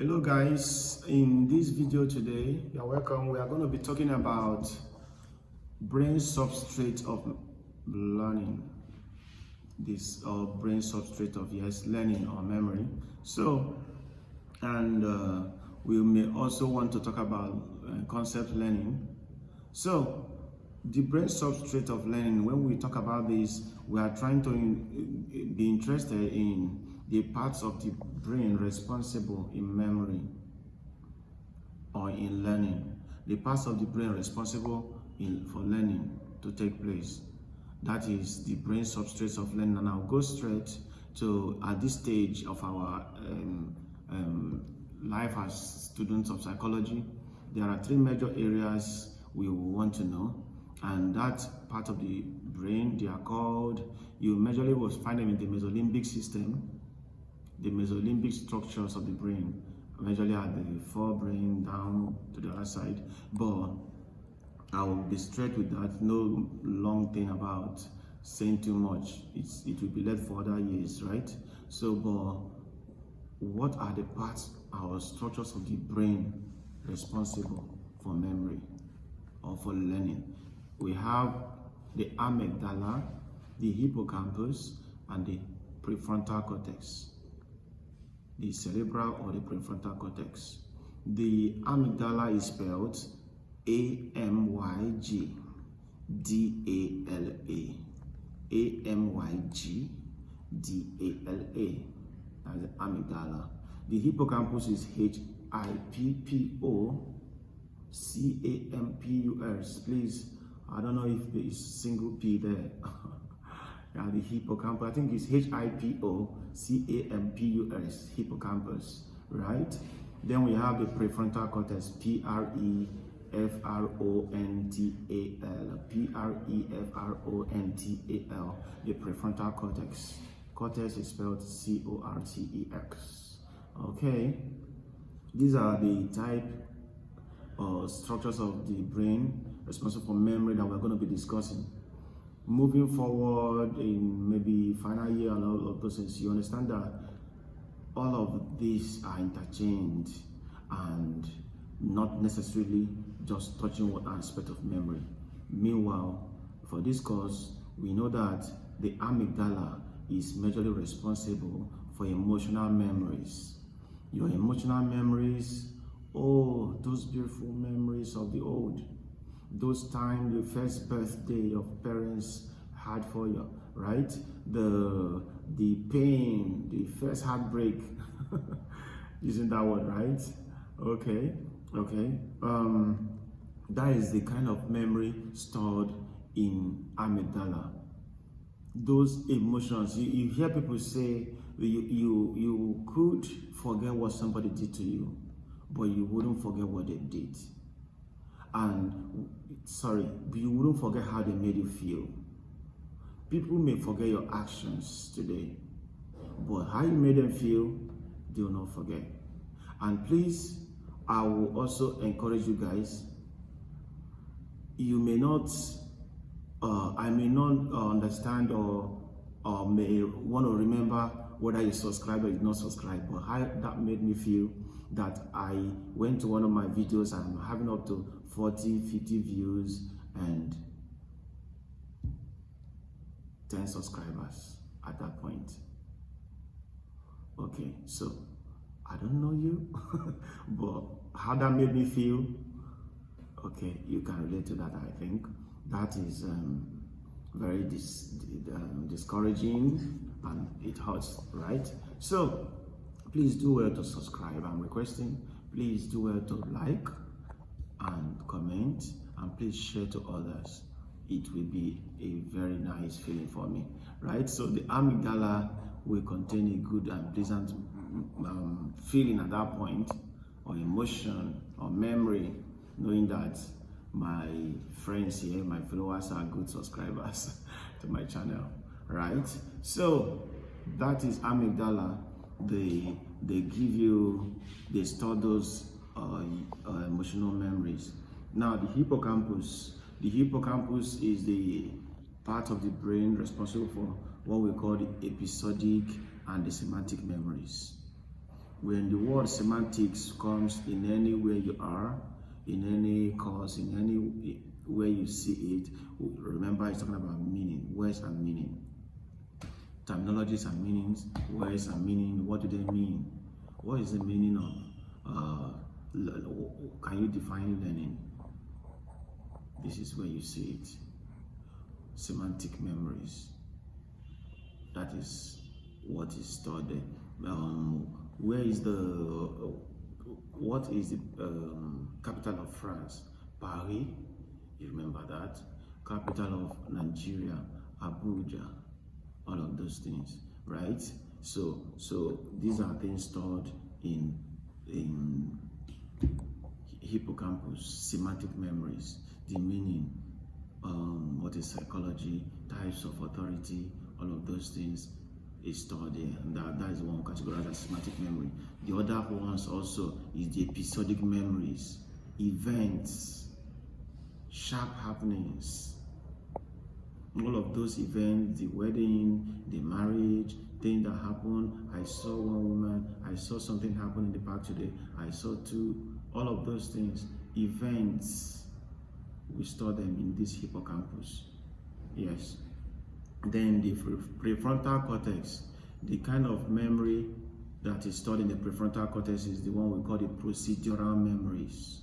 Hello guys, in this video today, you're welcome. We are going to be talking about brain substrate of learning. This brain substrate of learning or memory. We may also want to talk about concept learning. So the brain substrate of learning, when we talk about this, we are trying to be interested in the parts of the brain responsible in memory or in learning. The parts of the brain responsible for learning to take place. That is the brain substrates of learning. And I'll go straight to, at this stage of our life as students of psychology, there are three major areas we will want to know. And that part of the brain, they are called, you majorly will find them in the mesolimbic system. The mesolimbic structures of the brain, majorly at the forebrain down to the other side. But I will be straight with that, no long thing about saying too much. It will be left for other years, right? So, but what are the parts or structures of the brain responsible for memory or for learning? We have the amygdala, the hippocampus, and the prefrontal cortex. The cerebral or the prefrontal cortex. The amygdala is spelled A-M-Y-G-D-A-L-A. A-M-Y-G-D-A-L-A. That's the amygdala. The hippocampus is H-I-P-P-O-C-A-M-P-U-S. Please, I don't know if there is single P there. Yeah, the hippocampus, I think it's H-I-P-O-C-A-M-P-U-S, hippocampus, right? Then we have the prefrontal cortex, P-R-E-F-R-O-N-T-A-L, P-R-E-F-R-O-N-T-A-L, the prefrontal cortex. Cortex is spelled C-O-R-T-E-X. Okay, these are the type or structures of the brain responsible for memory that we're going to be discussing. Moving forward in maybe final year and all of those things, you understand that all of these are interchanged and not necessarily just touching one aspect of memory. Meanwhile, for this course, we know that the amygdala is majorly responsible for emotional memories. Your emotional memories, oh, those beautiful memories of the old. Those times, the first birthday your parents had for you, right? The pain, the first heartbreak. Isn't that word, right? Okay. That is the kind of memory stored in amygdala. Those emotions, you hear people say you could forget what somebody did to you, but you wouldn't forget what they did. And you wouldn't forget how they made you feel. People may forget your actions today, but how you made them feel, they will not forget. And please, I will also encourage you guys, you may not, I may not understand or may want to remember whether you subscribe or you not subscribe, but how that made me feel that I went to one of my videos and I'm having up to 40, 50 views and 10 subscribers at that point. Okay, so I don't know you, but how that made me feel, okay, you can relate to that, I think. That is very discouraging and it hurts, right? So please do well to subscribe. I'm requesting, please do well to like and comment, and please share to others. It will be a very nice feeling for me, right? So the amygdala will contain a good and pleasant feeling at that point, or emotion or memory, knowing that my friends here, my followers, are good subscribers to my channel, right? So that is amygdala. They give you, they store those emotional memories. Now the hippocampus is the part of the brain responsible for what we call the episodic and the semantic memories. When the word semantics comes in anywhere you are, in any course, in any where you see it, remember it's talking about meaning, words and meaning. Terminologies and meanings, words and meaning, what do they mean? What is the meaning of, can you define learning? This is where you see it. Semantic memories. That is what is stored there. Where is what is the capital of France? Paris, you remember that? Capital of Nigeria, Abuja, all of those things, right? So these are things stored in hippocampus, semantic memories, the meaning, what is psychology, types of authority, all of those things is stored there, and that is one categorized as semantic memory. The other ones also is the episodic memories, events, sharp happenings, all of those events, the wedding, the marriage, things that happen. I saw one woman, I saw something happen in the park today, I saw two, all of those things, events, we store them in this hippocampus. Yes. Then the prefrontal cortex, the kind of memory that is stored in the prefrontal cortex is the one we call the procedural memories.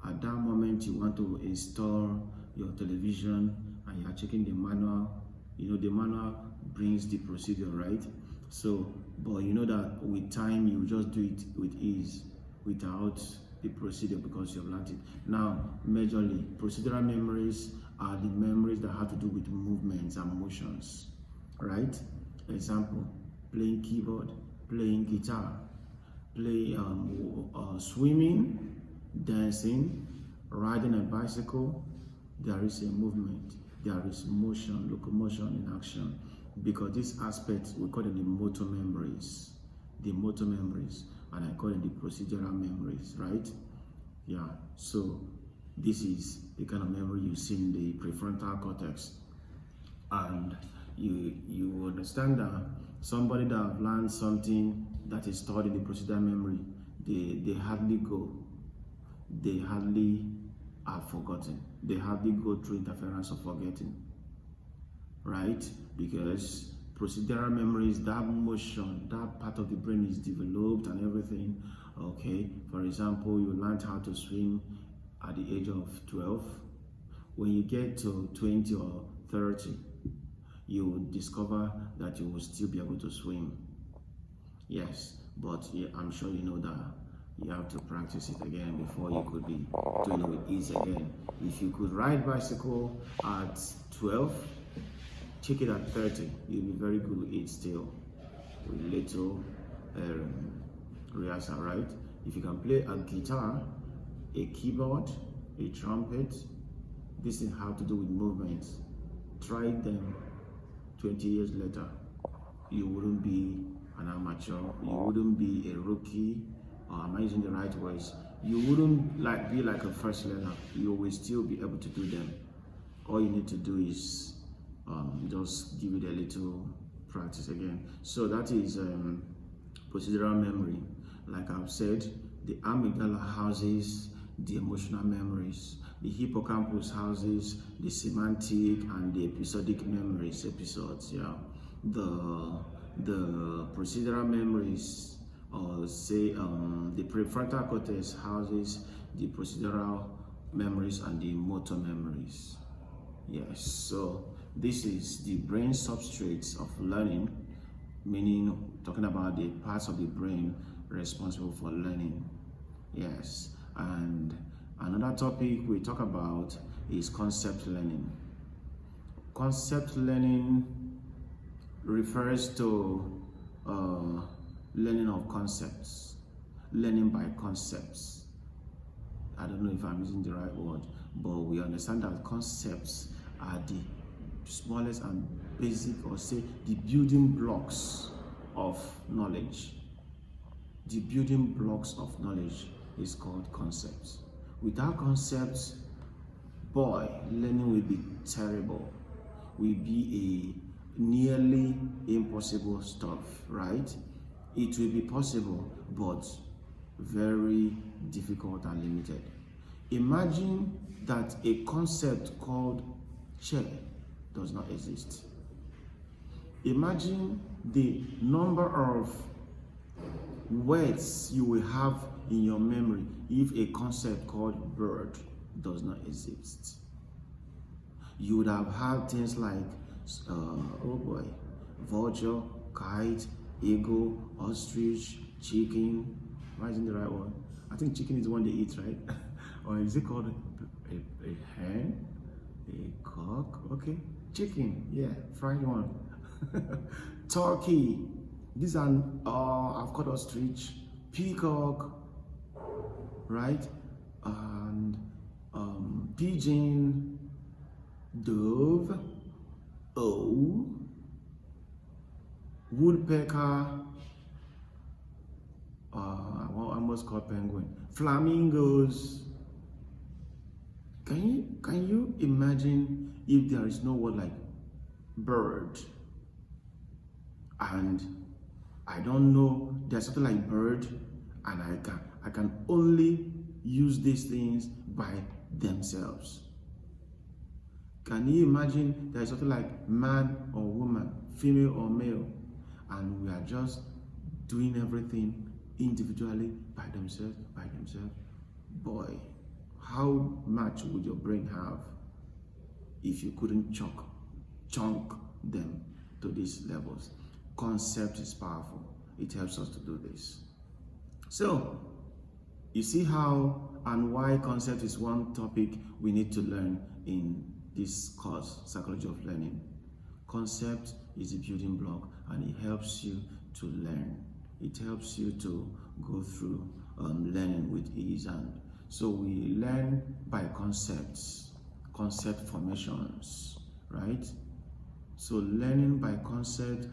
At that moment you want to install your television and you are checking the manual. You know the manual brings the procedure, right? So, but you know that with time you just do it with ease without the procedure because you've learned it. Now, majorly, procedural memories are the memories that have to do with movements and motions, right? Example, playing keyboard, playing guitar, swimming, dancing, riding a bicycle. There is a movement, there is motion, locomotion in action, because these aspects, we call them the motor memories, and I call them the procedural memories, right? Yeah, so this is the kind of memory you see in the prefrontal cortex. And you understand that somebody that have learned something that is stored in the procedural memory, they hardly are forgotten. They hardly go through interference of forgetting, right? Because procedural memories, that motion, that part of the brain is developed and everything. Okay, for example, you learned how to swim at the age of 12. When you get to 20 or 30, you will discover that you will still be able to swim. Yes, but yeah, I'm sure you know that you have to practice it again before you could be doing it with ease again. If you could ride bicycle at 12, check it at 30, you'll be very good with it still, with little rehearsal, right? If you can play a guitar, a keyboard, a trumpet, this is how to do with movements. Try them 20 years later. You wouldn't be an amateur, you wouldn't be a rookie, or am I using the right words? You wouldn't be like a first learner. You will still be able to do them. All you need to do is just give it a little practice again. So that is procedural memory. Like I've said, the amygdala houses the emotional memories, the hippocampus houses the semantic and the episodic memories, episodes. Yeah, the procedural memories, or say the prefrontal cortex houses the procedural memories and the motor memories. Yes, so this is the brain substrates of learning, meaning talking about the parts of the brain responsible for learning. Yes, and another topic we talk about is concept learning. Concept learning refers to learning of concepts, learning by concepts. I don't know if I'm using the right word, but we understand that concepts are the smallest and basic, or say the building blocks of knowledge. The building blocks of knowledge is called concepts. Without concepts, boy, learning will be terrible, will be a nearly impossible stuff, right? It will be possible, but very difficult and limited. Imagine that a concept called chair does not exist. Imagine the number of words you will have in your memory if a concept called bird does not exist. You would have had things like, oh boy, vulture, kite, eagle, ostrich, chicken. Am I using the right one? I think chicken is the one they eat, right? Or is it called a hen? A cock? Okay, chicken, yeah, fried one. Turkey. These are, I've called ostrich, peacock, right? And pigeon, dove, owl, woodpecker, I almost called penguin, flamingos. Can you imagine if there is no word like bird? And I don't know, there's something like bird, and I can only use these things by themselves. Can you imagine there's something like man or woman, female or male, and we are just doing everything individually by themselves? Boy, how much would your brain have if you couldn't chunk them to these levels? Concept is powerful. It helps us to do this. So, you see how and why concept is one topic we need to learn in this course, Psychology of Learning. Concept is a building block, and it helps you to learn. It helps you to go through learning with ease. And so we learn by concepts, concept formations, right? So learning by concept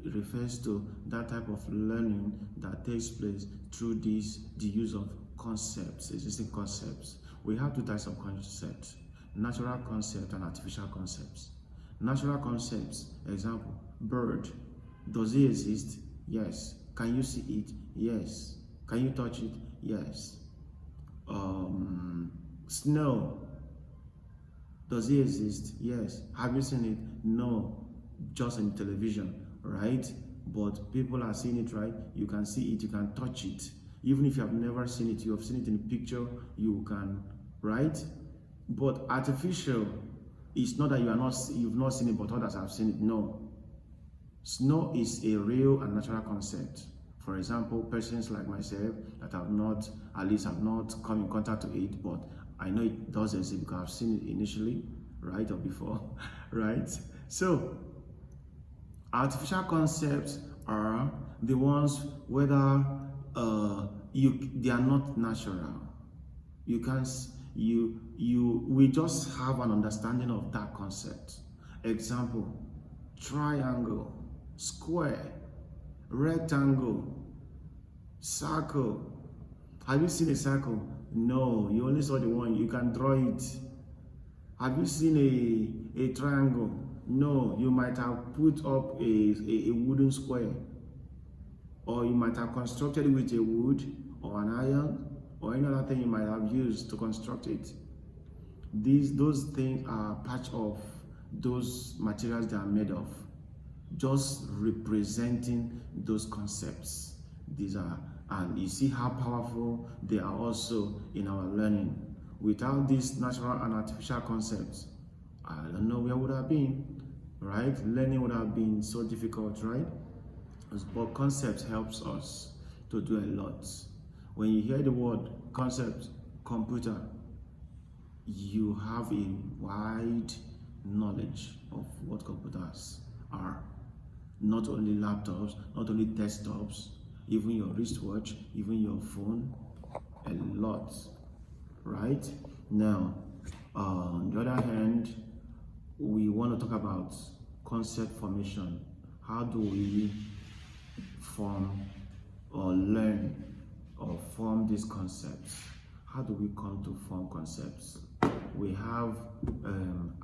refers to that type of learning that takes place through the use of concepts, existing concepts. We have two types of concepts: natural concepts and artificial concepts. Natural concepts, example, bird. Does it exist? Yes. Can you see it? Yes. Can you touch it? Yes. Snow. Does it exist? Yes. Have you seen it? No. Just on television, right? But people are seeing it, right? You can see it, you can touch it. Even if you have never seen it, you have seen it in a picture, you can, right? But artificial is not that you've not seen it, but others have seen it. No. Snow is a real and natural concept. For example, persons like myself that have not come in contact with it, but I know it does exist because I've seen it initially, right, or before, right? So, artificial concepts are the ones whether they are not natural. We just have an understanding of that concept. Example: triangle, square, rectangle, circle. Have you seen a circle? No, you only saw the one. You can draw it. Have you seen a triangle? No, you might have put up a wooden square, or you might have constructed it with a wood or an iron or any other thing you might have used to construct it. Those things are part of those materials they are made of, just representing those concepts. These are, and you see how powerful they are also in our learning. Without these natural and artificial concepts, I don't know where would have been, right? Learning would have been so difficult, right? But concepts helps us to do a lot. When you hear the word concept, computer, you have a wide knowledge of what computers are. Not only laptops, not only desktops, even your wristwatch, even your phone, a lot, right? Now, on the other hand, we want to talk about concept formation. How do we form or learn or form these concepts? How do we come to form concepts? We have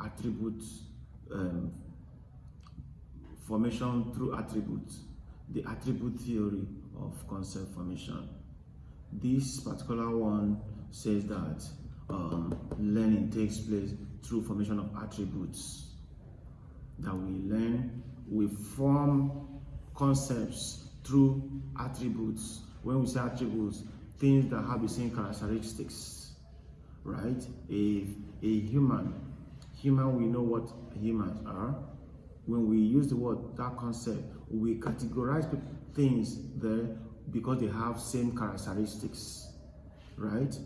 attributes, formation through attributes. the attribute theory of concept formation. This particular one says that learning takes place through formation of attributes. That we learn, we form concepts through attributes. When we say attributes, things that have the same characteristics, right? A human, we know what humans are. When we use the word, that concept, we categorize things there because they have same characteristics, right?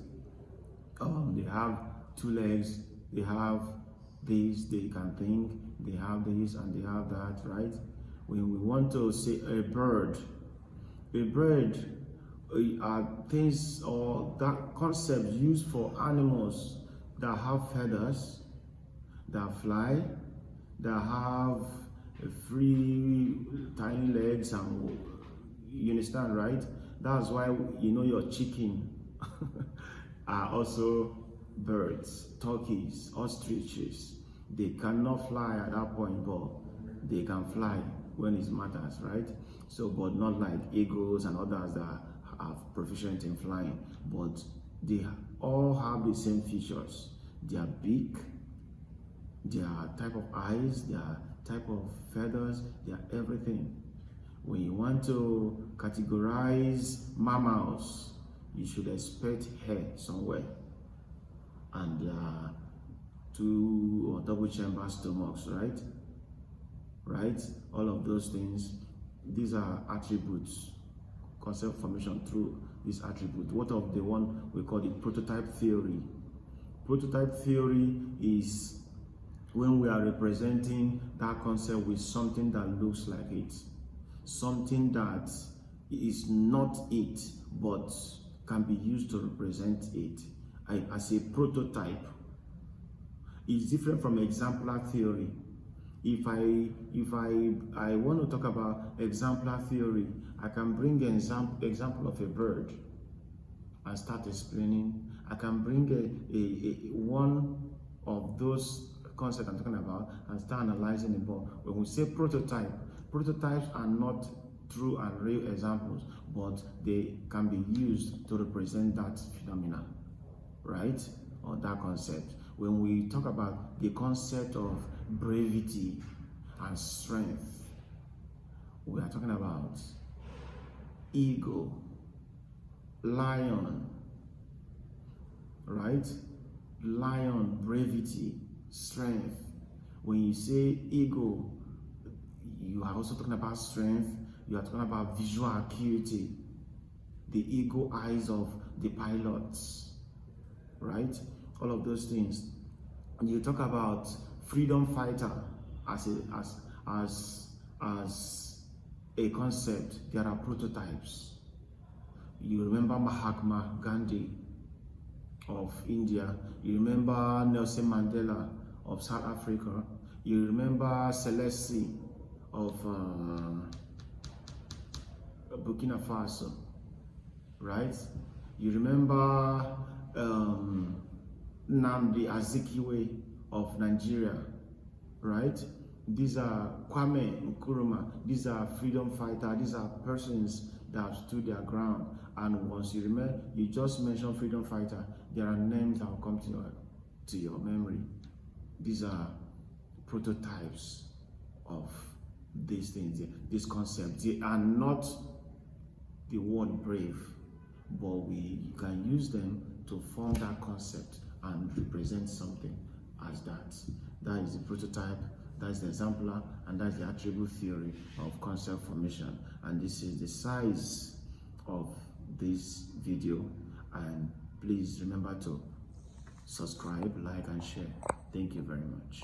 They have two legs, they have this, they can think, they have this and they have that, right? When we want to say a bird are things or that concept used for animals that have feathers, that fly, that have free tiny legs, and you understand, right? That's why your chicken are also birds, turkeys, ostriches. They cannot fly at that point, but they can fly when it matters, right? So, but not like eagles and others that are proficient in flying, but they all have the same features. Their beak, their type of eyes, their type of feathers, their everything. When you want to categorize mammals, you should expect hair somewhere, and two or double chamber stomachs, right? All of those things, these are attributes, concept formation through this attribute. What of the one we call the prototype theory? Prototype theory is when we are representing that concept with something that looks like it, something that is not it but can be used to represent it. As a prototype, it's different from exemplar theory. If I want to talk about exemplar theory, I can bring an example of a bird and start explaining. I can bring one of those concepts I'm talking about and start analyzing it. But when we say prototype, prototypes are not true and real examples, but they can be used to represent that phenomena, right? Or that concept. When we talk about the concept of brevity and strength, we are talking about eagle, lion, right? Lion, brevity, strength. When you say eagle, you are also talking about strength. You are talking about visual acuity, the eagle eyes of the pilots, right? All of those things. And you talk about freedom fighter as a concept. There are prototypes. You remember Mahatma Gandhi of India. You remember Nelson Mandela of South Africa. You remember Celeste of Burkina Faso, right? You remember Nnamdi Azikiwe of Nigeria, right? These are Kwame Nkrumah. These are freedom fighters. These are persons that have stood their ground. And once you remember, you just mentioned freedom fighter, there are names that will come to your memory. These are prototypes of these things, these concepts. They are not the word brave, but you can use them to form that concept and represent something as that. That is the prototype, that is the exemplar, and that is the attribute theory of concept formation. And this is the size of this video. And please remember to subscribe, like, and share. Thank you very much.